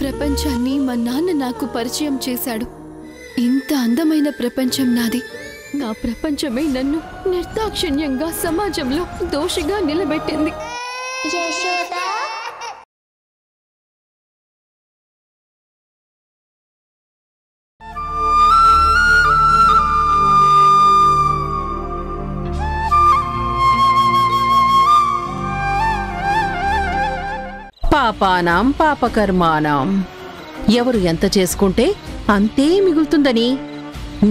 ప్రపంచాన్ని మా నాన్న నాకు పరిచయం చేశాడు. ఇంత అందమైన ప్రపంచం నాది. నా ప్రపంచమే నన్ను నిర్దాక్షిణ్యంగా సమాజంలో దోషిగా నిలబెట్టింది. పాపానాం పాపకర్మానాం. ఎవరు ఎంత చేసుకుంటే అంతే మిగులుతుందని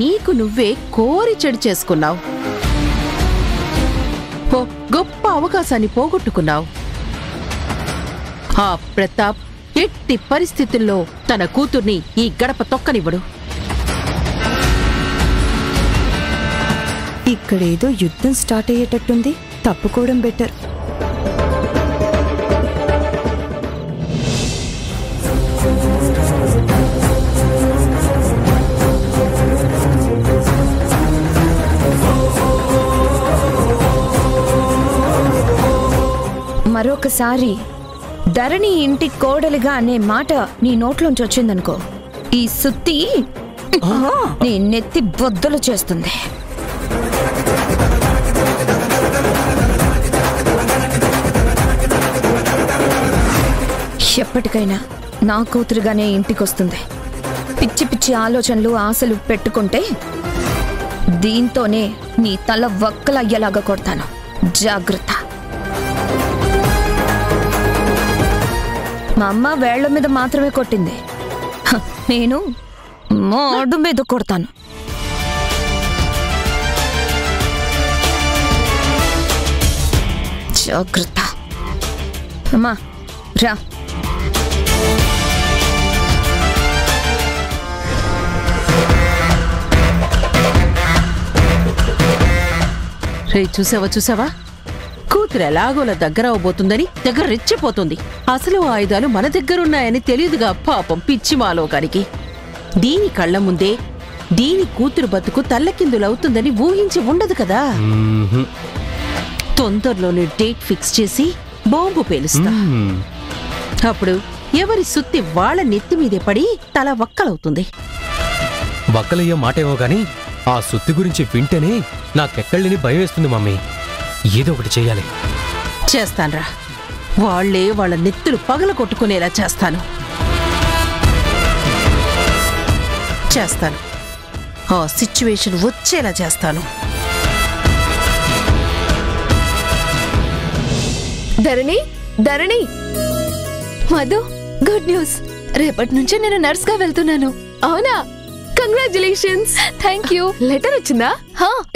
నీకు నువ్వే కోరి చెడు చేసుకున్నావు. గొప్ప అవకాశాన్ని పోగొట్టుకున్నావు. ఆ ప్రతాప్ ఎట్టి పరిస్థితుల్లో తన కూతుర్ని ఈ గడప తొక్కనివ్వడు. ఇక్కడేదో యుద్ధం స్టార్ట్ అయ్యేటట్టుంది. తప్పుకోవడం బెటర్. మరొకసారి ధరణి ఇంటి కోడలిగా అనే మాట నీ నోట్లోంచి వచ్చిందనుకో, ఈ సుత్తి నీ నెత్తి బొద్దలు చేస్తుంది. ఎప్పటికైనా నా కూతురుగానే ఇంటికొస్తుంది. పిచ్చి పిచ్చి ఆలోచనలు ఆశలు పెట్టుకుంటే దీంతోనే నీ తల వక్కలయ్యేలాగా కొడతాను. జాగ్రత్త. మా అమ్మ వేళ్ల మీద మాత్రమే కొట్టింది. నేను మోడు మీద కొడతాను. జాగ్రత్త. అమ్మా రా. రే చూసావా, కూతురు ఎలాగోలా దగ్గర అవబోతుందని దగ్గర రెచ్చిపోతుంది. అసలు ఆయుధాలు మన దగ్గరున్నాయని తెలియదుగా పాపం పిచ్చి మాలోకానికి. దీని కళ్ల ముందే దీని కూతురు బతుకు తల్లకిందులవుతుందని ఊహించి ఉండదు కదా. తొందరలోనే డేట్ ఫిక్స్ చేసి బాంబు పేలుస్తా. అప్పుడు ఎవరి సుత్తి వాళ్ళ నెత్తి మీదే పడి తల వక్కలవుతుంది. వక్కలయ్యే మాటేమో గాని ఆ సుత్తి గురించి వింటేనే నాకెక్కళ్ళని భయం వేస్తుంది మమ్మీ. ఏదో ఒకటి చెయ్యాలి. చేస్తాన్రా. వాళ్లే వాళ్ళ నెత్తులు పగల కొట్టుకునేలా చేస్తాను. ఆ సిచ్యువేషన్ వచ్చేలా చేస్తాను. ధరణి మధు, గుడ్ న్యూస్. రేపటి నుంచి నేను నర్స్ గా వెళ్తున్నాను. అవునా? కంగ్రాచులేషన్స్. Thank you. లెటర్ వచ్చిందా?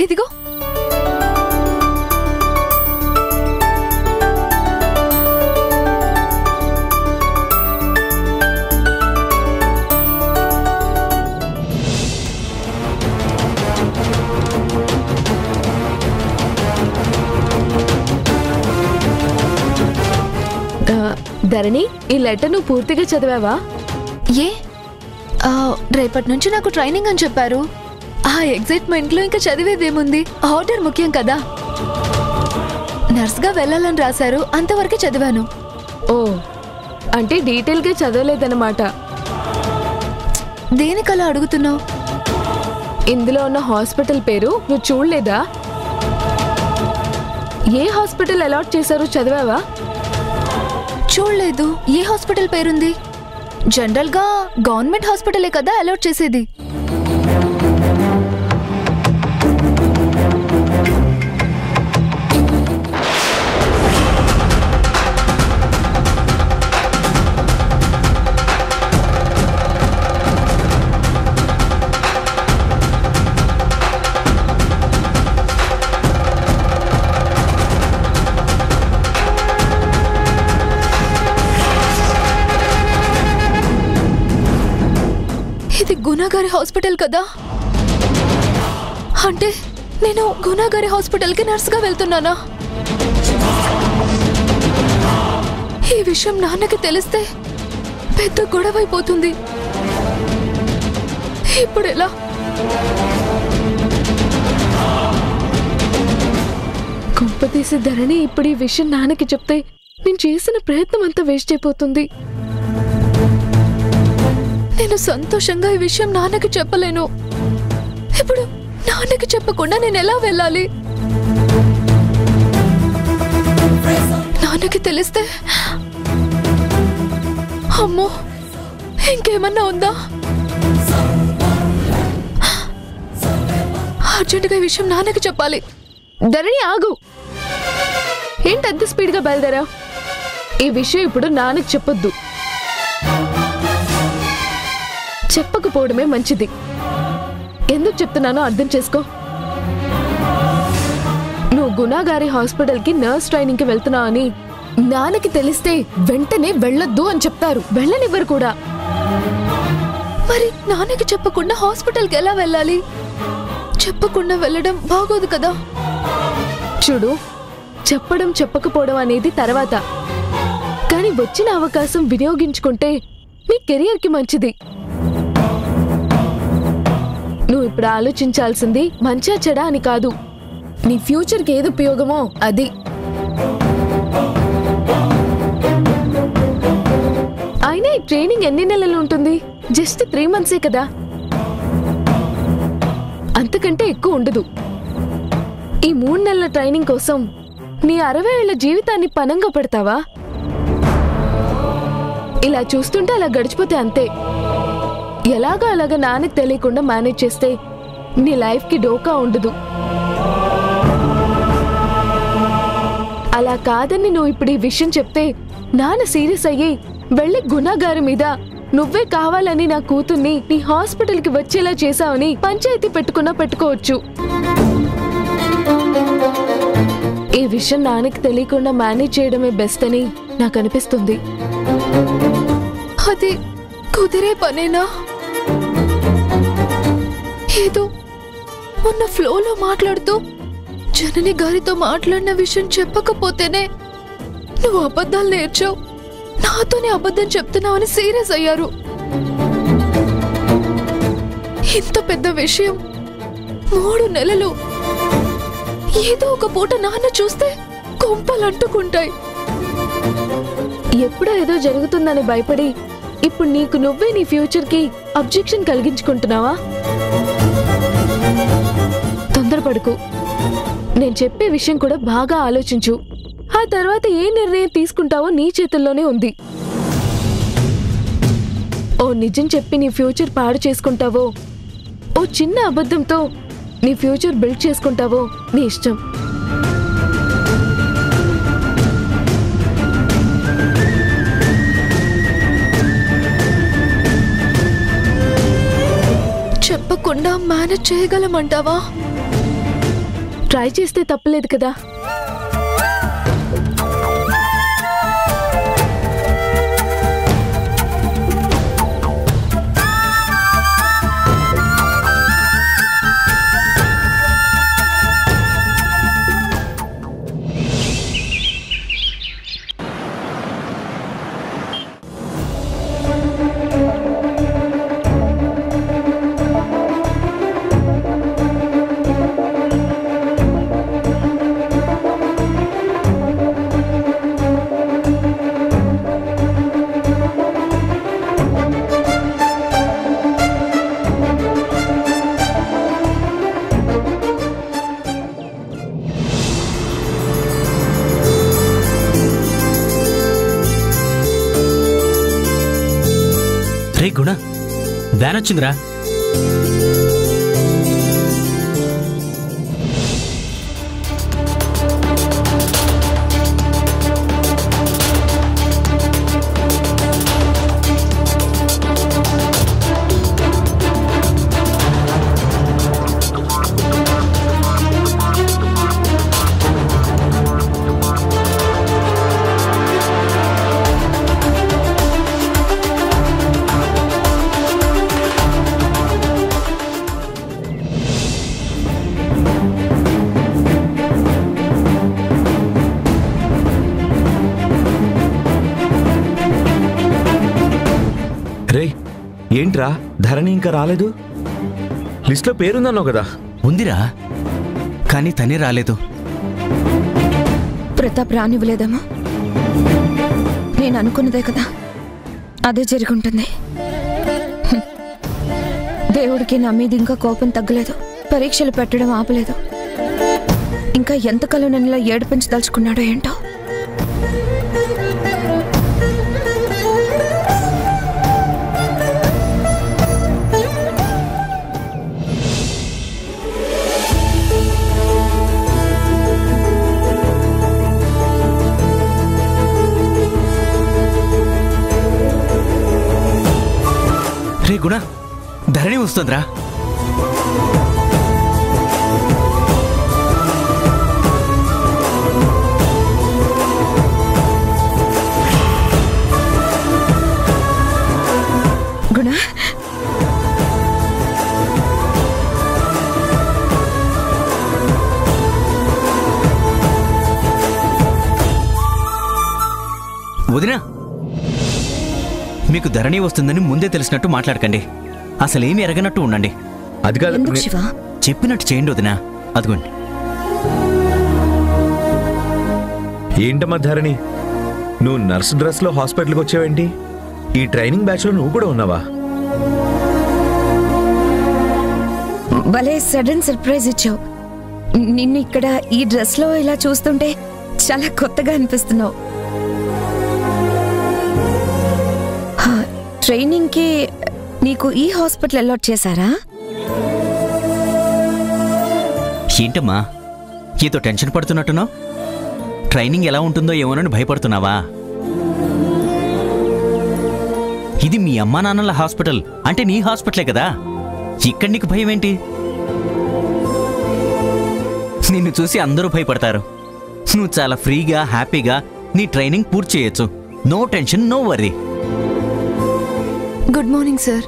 ఇదిగో. ధరణి, ఈ లెటర్ నువ్వు పూర్తిగా చదివావా? రేపటి నుంచి నాకు ట్రైనింగ్ అని చెప్పారు. ఆ ఎగ్జైట్మెంట్ లో ఇంకా చదివేదేముంది? ఆర్డర్ ముఖ్యం కదా. నర్స్ గా వెళ్ళాలని రాశారు, అంతవరకే చదివాను. ఓ, అంటే డీటెయిల్ గా చదవలేదన్నమాట. దేనికలా అడుగుతున్నావు? ఇందులో ఉన్న హాస్పిటల్ పేరు నువ్వు చూడలేదా? ఏ హాస్పిటల్ అలాట్ చేశారో చదివావా? చూడలేదు. ఏ హాస్పిటల్ పేరుంది? జనరల్ గా గవర్నమెంట్ హాస్పిటలే కదా అలాట్ చేసేది. గుణాగారి హాస్పిటల్ కదా. అంటే నేను గుణాగారి హాస్పిటల్ కి నర్స్ గా వెళ్తున్నానా? ఈ విషయం నాన్నకి తెలిస్తే పెద్ద గొడవైపోతుంది. ఇప్పుడెలా? కొంపతీసి ధరణి ఇప్పుడు ఈ విషయం నాన్నకి చెప్తే నేను చేసిన ప్రయత్నం అంతా వేస్ట్ అయిపోతుంది. నేను సంతోషంగా ఈ విషయం నాన్నకి చెప్పలేను. ఇప్పుడు నాన్నకి చెప్పకుండా నేను ఎలా వెళ్ళాలి? నాన్నకి తెలిస్తే అమ్మో ఇంకేమన్నా ఉందా? అర్జెంటుగా ఈ విషయం నాన్నకి చెప్పాలి. ధరణి ఆగు, ఏంటంత స్పీడ్గా బయలుదేరా? ఈ విషయం ఇప్పుడు నాన్నకి చెప్పొద్దు. చెప్పకపోవడమే మంచిది. ఎందుకు చెప్తున్నానో అర్థం చేసుకో. నువ్వు గుణగారి హాస్పిటల్కి నర్స్ ట్రైనింగ్కి వెళ్తున్నావు అని నాన్నకి తెలిస్తే వెంటనే వెళ్ళొద్దు అని చెప్తారు. వెళ్ళనివ్వరు కూడా. మరి నాన్నకి చెప్పకుండా హాస్పిటల్కి ఎలా వెళ్ళాలి? చెప్పకుండా వెళ్ళడం బాగోదు కదా. చూడు, చెప్పడం చెప్పకపోవడం అనేది తర్వాత, కానీ వచ్చిన అవకాశం వినియోగించుకుంటే నీ కెరియర్కి మంచిది. నువ్వు ఇప్పుడు ఆలోచించాల్సింది మంచా చెడా అని కాదు, నీ ఫ్యూచర్కి ఏది ఉపయోగమో అది. అయినా ఈ ట్రైనింగ్ ఎన్ని నెలలు ఉంటుంది? జస్ట్ 3 months కదా, అంతకంటే ఎక్కువ ఉండదు. ఈ 3 నెలల ట్రైనింగ్ కోసం నీ 60 ఏళ్ల జీవితాన్ని పనంగా పెడతావా? ఇలా చూస్తుంటే అలా గడిచిపోతే అంతే. ఎలాగా అలాగా నాన్నకి తెలియకుండా మేనేజ్ చేస్తే నీ లైఫ్కి డోకా ఉండదు. అలా కాదని నువ్వు ఇప్పుడు ఈ విషయం చెప్తే నాన్న సీరియస్ అయ్యి వెళ్ళి గుణగారి మీద నువ్వే కావాలని నా కూతుర్ని నీ హాస్పిటల్కి వచ్చేలా చేశావని పంచాయతీ పెట్టుకోవచ్చు. ఈ విషయం నాన్నకి తెలియకుండా మేనేజ్ చేయడమే బెస్ట్ అని నాకు అనిపిస్తుంది. అది కుదిరే పనేనా? ఏదో మొన్న ఫ్లోలో మాట్లాడుతూ జనని గారితో మాట్లాడిన విషయం చెప్పకపోతేనే నువ్వు అబద్ధాలు నేర్చావు, నాతోనే అబద్ధం చెప్తున్నావని సీరియస్ అయ్యారు. ఇంత పెద్ద విషయం 3 నెలలు ఏదో ఒక పూట నాన్న చూస్తే కొంపలు అంటుకుంటాయి. ఎప్పుడో ఏదో జరుగుతుందని భయపడి ఇప్పుడు నీకు నువ్వే నీ ఫ్యూచర్కి అబ్జెక్షన్ కలిగించుకుంటున్నావా? తొందరపడుకు. నేను చెప్పే విషయం కూడా బాగా ఆలోచించు. ఆ తర్వాత ఏ నిర్ణయం తీసుకుంటావో నీ చేతుల్లోనే ఉంది. ఓ నిజం చెప్పి నీ ఫ్యూచర్ పాడు చేసుకుంటావో, ఓ చిన్న అబద్ధంతో నీ ఫ్యూచర్ బిల్డ్ చేసుకుంటావో నీ ఇష్టం. చెప్పకుండా మేనేజ్ చేయగలమంటావా? ట్రై చేస్తే తప్పలేదు కదా. రే గుణ, వ్యాన్ వచ్చిందిరా. రే ఏంట్రా, ధరణి ఇంకా రాలేదు? లిస్ట్లో పేరుందన్నావు కదా. ఉందిరా, కానీ తనే రాలేదు. ప్రతాప్ రానివ్వలేదమ్మా. నేను అనుకున్నదే కదా, అదే జరుగుంటుంది. దేవుడికి నా మీద ఇంకా కోపం తగ్గలేదు. పరీక్షలు పెట్టడం ఆపలేదు. ఇంకా ఎంతకాలం నన్ను ఇలా ఏడిపించదలుచుకున్నాడో ఏంటో. రే గుణ, ధరణి వస్తుందిరా. గుణ, వదినా, మీకు ధరణి వస్తుందని ముందే తెలిసినట్టు మాట్లాడకండి. అసలేమి ఎరగనట్టు ఉండండి. అది కాదు, ఎందుకు శివ? చెప్పినట్టు చేయండి వదినా. అదిగోండి. ఏంటమ్మా ధరణి, నువ్వు నర్స్ డ్రెస్ లో హాస్పిటల్కి వచ్చావేంటి? ఈ ట్రైనింగ్ బ్యాచ్ లో నువ్వు కూడా ఉన్నావా? భలే సడన్ సర్ప్రైజ్ ఇచ్చావు. నిన్ను ఇక్కడ ఈ డ్రెస్ లో ఇలా చూస్తుంటే చాలా కొత్తగా అనిపిస్తున్నావు. ట్రైనింగ్ కి నీకు ఈ హాస్పిటల్ అలాట్ చేశారా? ఏంటమ్మా ఏదో టెన్షన్ పడుతున్నట్టున్నావు? ట్రైనింగ్ ఎలా ఉంటుందో ఏమోనని భయపడుతున్నావా? ఇది మీ అమ్మా నాన్నల హాస్పిటల్, అంటే నీ హాస్పిటలే కదా. ఇక్కడ నీకు భయం ఏంటి? నిన్ను చూసి అందరూ భయపడతారు. నువ్వు చాలా ఫ్రీగా హ్యాపీగా నీ ట్రైనింగ్ పూర్తి చేయొచ్చు. No tension, no worry. Good morning sir.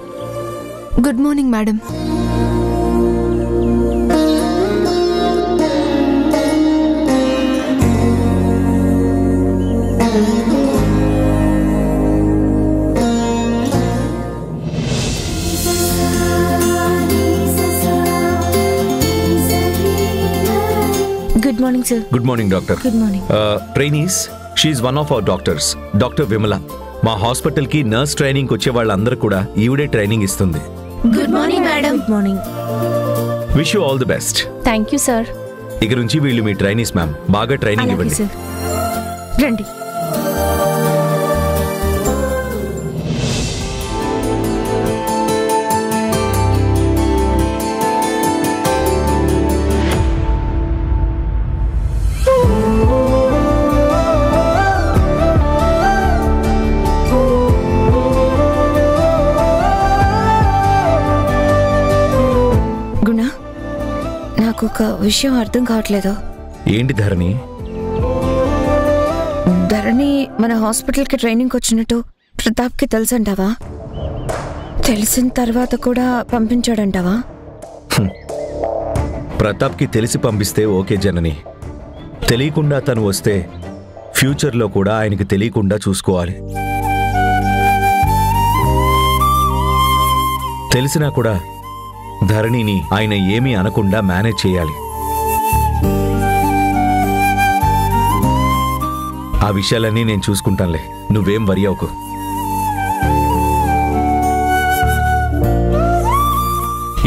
Good morning madam. Good morning sir. Good morning doctor. Good morning. Trainees, she one of our doctors, doctor Vimala. మా హాస్పిటల్ కి నర్స్ ట్రైనింగ్ వచ్చే వాళ్ళందరూ కూడా ఈవిడే ట్రైనింగ్ ఇస్తుంది. Good morning madam. Good morning. Wish you all the best. Thank you sir. ఇక నుంచి వీళ్ళు మీ ట్రైనీస్ మ్యామ్. బాగా ట్రైనింగ్ ఇవ్వండి. సార్ రండి. ఒక విషయం అర్థం కావట్లేదు. ఏంటి ధరణి? ధరణి మన హాస్పిటల్కి ట్రైనింగ్ వచ్చినట్టు ప్రతాప్కి తెలుసంటావా? తెలిసిన తర్వాత కూడా పంపించాడంటావా? ప్రతాప్కి తెలిసి పంపిస్తే ఓకే జనని. తెలియకుండా తను వస్తే ఫ్యూచర్లో కూడా ఆయనకి తెలియకుండా చూసుకోవాలి. తెలిసినా కూడా ధరణిని ఆయన ఏమీ అనకుండా మేనేజ్ చేయాలి. ఆ విషయాలన్నీ నేను చూసుకుంటానులే, నువ్వేం వరి అవ్వకు.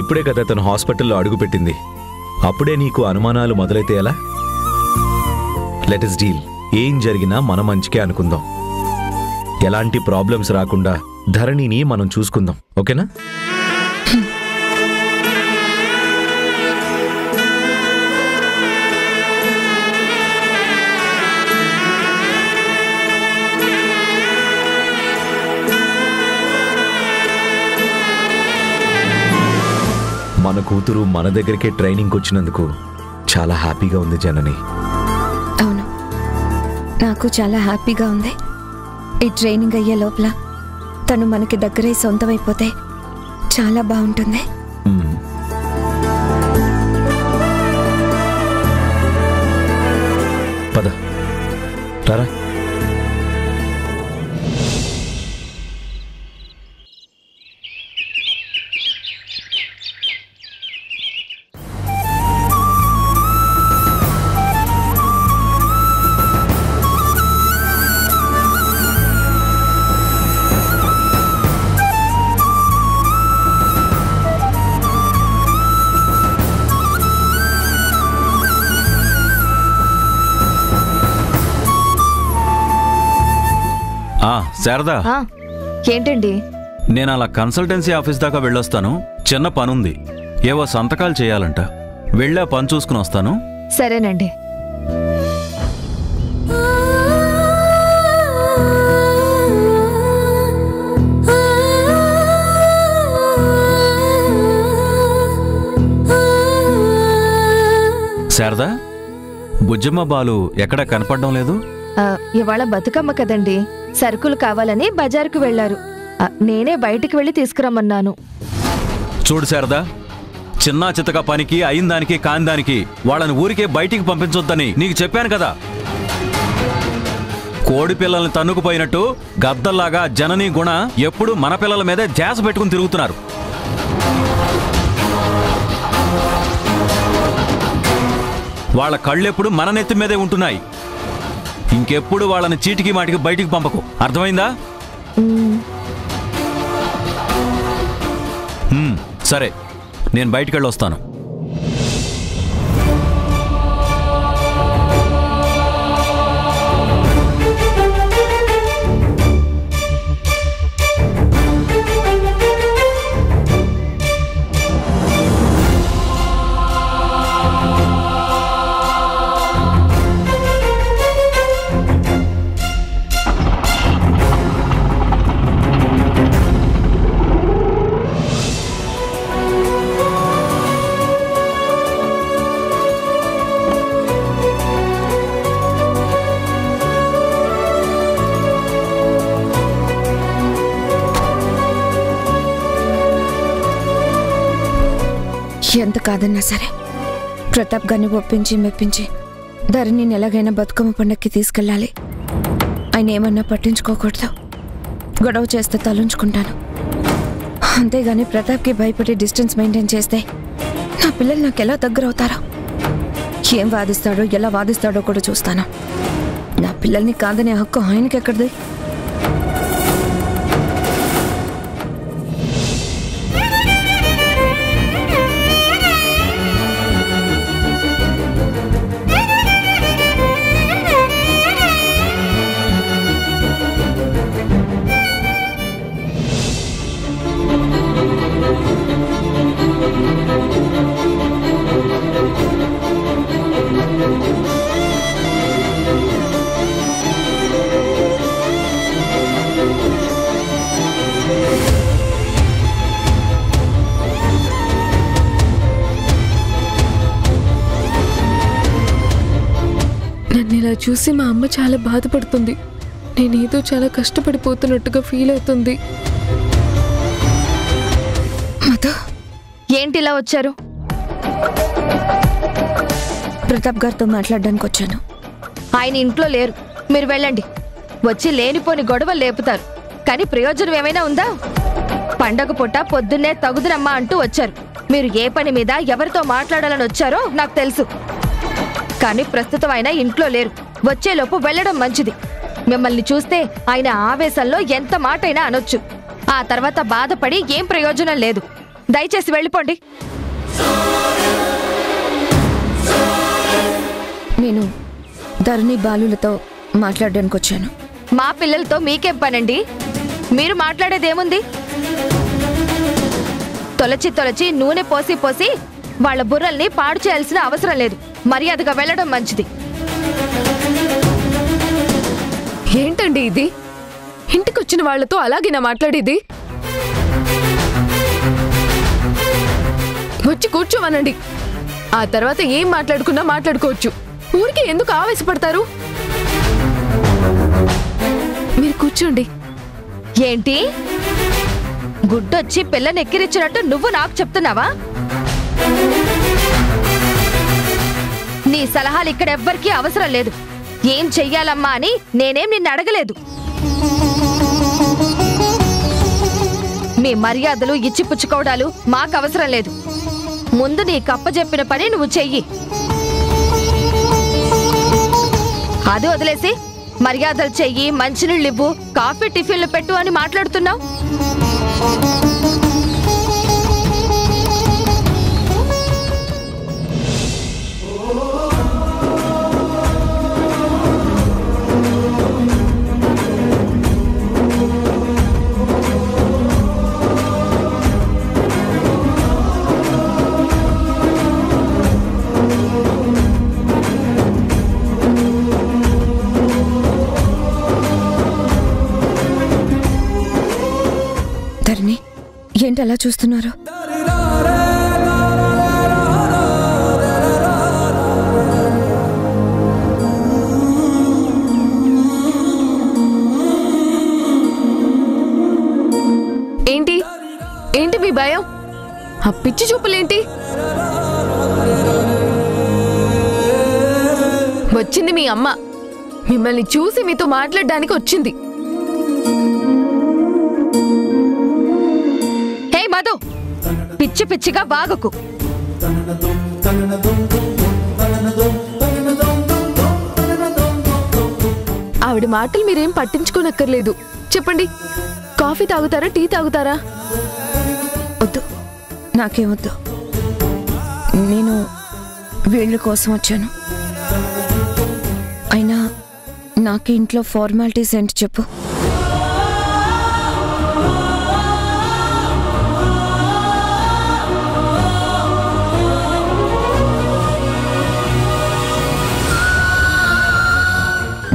ఇప్పుడే కదా తను హాస్పిటల్లో అడుగుపెట్టింది, అప్పుడే నీకు అనుమానాలు మొదలైతే ఎలా? Let us deal. ఏం జరిగినా మన మంచికే అనుకుందాం. ఎలాంటి ప్రాబ్లమ్స్ రాకుండా ధరణిని మనం చూసుకుందాం, ఓకేనా? మన కూతురు మన దగ్గరికే ట్రైనింగ్ వచ్చినందుకు చాలా హ్యాపీగా ఉంది జనని. అవును, నాకు చాలా హ్యాపీగా ఉంది. ఈ ట్రైనింగ్ అయ్యే లోపల తను మనకి దగ్గరై సొంతమైపోతే చాలా బాగుంటుంది. పద రారా. శారదా, ఏంటండి? నేను అలా కన్సల్టెన్సీ ఆఫీస్ దాకా వెళ్ళొస్తాను. చిన్న పనుంది, ఏవో సంతకాలు చేయాలంట. వెళ్ళా పని చూసుకుని వస్తాను. సరేనండి. శారదా, బుజ్జమ్మ బాలు ఎక్కడా కనపడడం లేదు. ఇవాళ బతుకమ్మ కదండి, సరుకులు కావాలని బజారుకు వెళ్లారు. నేనే బయటికి వెళ్ళి తీసుకురమ్మన్నాను. చూడు శారదా, చిన్నా చిత్తగా పనికి అయిందానికి కాందానికి వాళ్ళని ఊరికే బయటికి పంపించొద్దని నీకు చెప్పాను కదా. కోడి పిల్లల్ని తన్నుకుపోయినట్టు గద్దల్లాగా జననీ గుణ ఎప్పుడు మన పిల్లల మీదే ధ్యాస పెట్టుకుని తిరుగుతున్నారు. వాళ్ళ కళ్ళెప్పుడు మన నెత్తి మీదే ఉంటున్నాయి. ఇంకెప్పుడు వాళ్ళని చీటికి మాటికి బయటికి పంపకు, అర్థమైందా? సరే, నేను బయటికెళ్ళొస్తాను. ఎంత కాదన్నా సరే ప్రతాప్ గారిని ఒప్పించి మెప్పించి ధరణిని ఎలాగైనా బతుకమ్మ పండక్కి తీసుకెళ్ళాలి. ఆయన ఏమన్నా పట్టించుకోకూడదు. గొడవ చేస్తే తలుంచుకుంటాను. అంతేగాని ప్రతాప్కి భయపడి డిస్టెన్స్ మెయింటైన్ చేస్తే నా పిల్లలు నాకు ఎలా దగ్గరవుతారో, ఏం వాదిస్తాడో ఎలా వాదిస్తాడో కూడా చూస్తాను. నా పిల్లల్ని కాదనే హక్కు ఆయనకి ఎక్కడిది? నన్ను ఇలా చూసి మా అమ్మ చాలా బాధపడుతుంది. నేనేదో చాలా కష్టపడిపోతున్నట్టుగా ఫీల్ అవుతుంది. ఏంటి ఇలా వచ్చారు? ప్రతాప్ గారితో మాట్లాడడానికి వచ్చాను. ఆయన ఇంట్లో లేరు, మీరు వెళ్ళండి. వచ్చి లేనిపోని గొడవలు లేపుతారు, కానీ ప్రయోజనం ఏమైనా ఉందా? పండగ పూట పొద్దున్నే తగుదురమ్మా అంటూ వచ్చారు. మీరు ఏ పని మీద ఎవరితో మాట్లాడాలని వచ్చారో నాకు తెలుసు, కానీ ప్రస్తుతం ఆయన ఇంట్లో లేరు. వచ్చేలోపు వెళ్ళడం మంచిది. మిమ్మల్ని చూస్తే ఆయన ఆవేశంలో ఎంత మాటైనా అనొచ్చు. ఆ తర్వాత బాధపడి ఏం ప్రయోజనం లేదు. దయచేసి వెళ్ళిపోండి. నేను ధరణి బాలులతో మాట్లాడడానికి వచ్చాను. మా పిల్లలతో మీకేం పనండి? మీరు మాట్లాడేదేముంది? తొలచి తొలచి నూనె పోసి పోసి వాళ్ళ బుర్రల్ని పాడు చేయాల్సిన అవసరం లేదు. మర్యాదగా వెళ్ళడం మంచిది. ఏంటండి ఇది? ఇంటికొచ్చిన వాళ్లతో అలాగేనా మాట్లాడేది? వచ్చి కూర్చోమనండి. ఆ తర్వాత ఏం మాట్లాడుకున్నా మాట్లాడుకోవచ్చు. ఊరికి ఎందుకు ఆవేశపడతారు? మీరు కూర్చోండి. ఏంటి గుడ్డొచ్చి పిల్లని ఎక్కిరిచ్చినట్టు నువ్వు నాకు చెప్తున్నావా? నీ సలహాలు ఇక్కడ ఎవ్వరికీ అవసరం లేదు. ఏం చెయ్యాలమ్మా అని నేనేం నిన్ను అడగలేదు. మీ మర్యాదలు ఇచ్చిపుచ్చుకోవడాలు మాకు అవసరం లేదు. ముందు నీ కప్పజెప్పిన పని నువ్వు చెయ్యి. అది వదిలేసి మర్యాదలు చెయ్యి, మంచినీళ్ళు ఇవ్వు, కాఫీ టిఫిన్లు పెట్టు అని మాట్లాడుతున్నావు. ధరణి, ఏంటి అలా చూస్తున్నారు? ఏంటి ఏంటి మీ భయం? ఆ పిచ్చి చూపులేంటి? వచ్చింది మీ అమ్మ. మిమ్మల్ని చూసి మీతో మాట్లాడడానికి వచ్చింది. హే మధు, పిచ్చి పిచ్చిగా బాగకు. ఆవిడ మాటలు మీరేం పట్టించుకోనక్కర్లేదు. చెప్పండి, కాఫీ తాగుతారా, టీ తాగుతారా? వద్దు, నాకేమొద్దు. నేను వీళ్ళ కోసం వచ్చాను. అయినా నాకు ఇంట్లో ఫార్మాలిటీస్ ఏంటి చెప్పు.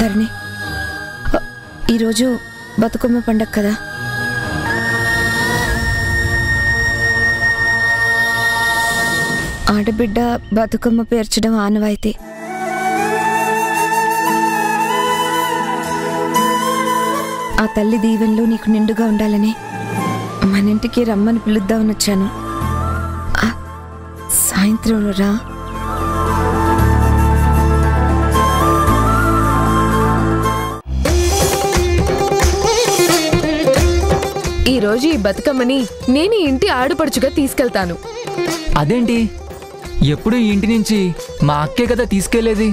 ధరణి, ఈరోజు బతుకమ్మ పండగ కదా. ఆడబిడ్డ బతుకమ్మ పేర్చడం ఆనవాయితీ. ఆ తల్లి దీవెనలు నీకు నిండుగా ఉండాలని మన ఇంటికి రమ్మని పిలుద్దామని వచ్చాను. సాయంత్రం రా. ఈరోజు ఈ బతుకమ్మని నేను ఈ ఇంటి ఆడపడుచుగా తీసుకెళ్తాను. అదేంటి, ఎప్పుడు ఈ ఇంటి నుంచి మా అక్కే కదా తీసుకెళ్లేది?